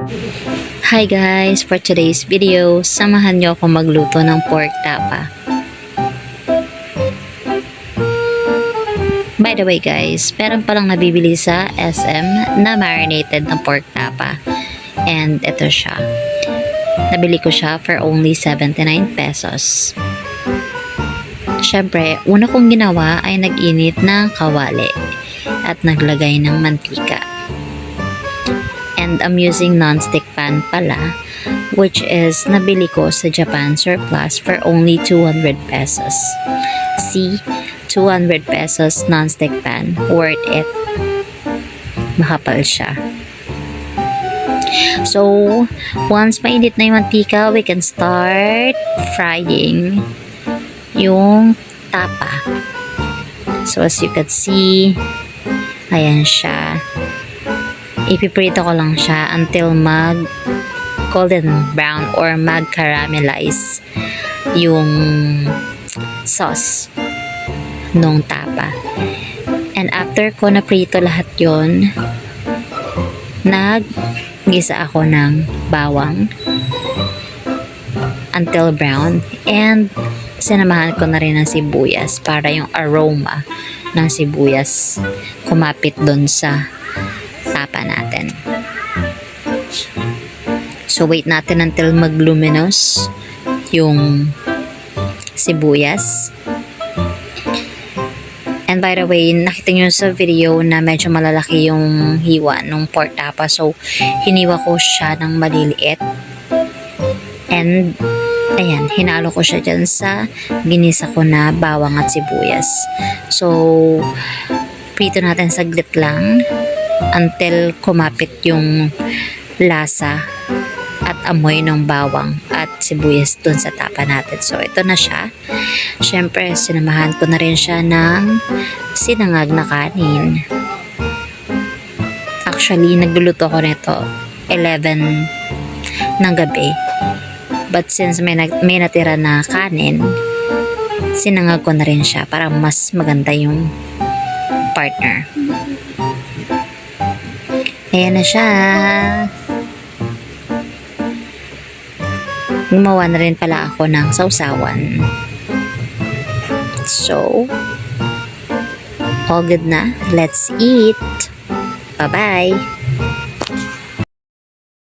Hi guys! For today's video, samahan niyo ako magluto ng pork tapa. By the way guys, meron palang nabibili sa SM na marinated ng pork tapa. And ito siya. Nabili ko siya for only 79 pesos. Syempre, una kong ginawa ay nag-init ng kawali at naglagay ng mantika. And I'm using non-stick pan pala, which is nabili ko sa Japan Surplus for only 200 pesos. See, 200 pesos non-stick pan, worth it. Makapal siya. So, once mainit na yung mantika, we can start frying yung tapa. So, as you can see, ayan siya. Ipiprito ko lang siya until mag golden brown or mag caramelize yung sauce nung tapa. And after ko na prito lahat yon, naggisa ako ng bawang until brown, and sinamahan ko na rin ng sibuyas para yung aroma ng sibuyas kumapit doon sa tapa natin. So wait natin until mag-luminous yung sibuyas. And by the way, nakita nyo sa video na medyo malalaki yung hiwa ng pork tapa. So hiniwa ko siya ng maliliit. And ayan, hinalo ko siya dyan sa ginisa ko na bawang at sibuyas. So prito natin saglit lang until kumapit yung lasa at amoy ng bawang at sibuyas dun sa tapa natin. So ito na siya. Syempre, sinamahan ko na rin siya ng sinangag na kanin. Actually, nagluluto ko nito 11 ng gabi. But since may natira na kanin, sinangag ko na rin siya para mas maganda yung partner. Ayan na siya. Gumawa na rin pala ako ng sausawan. So, all good na. Let's eat. Bye-bye.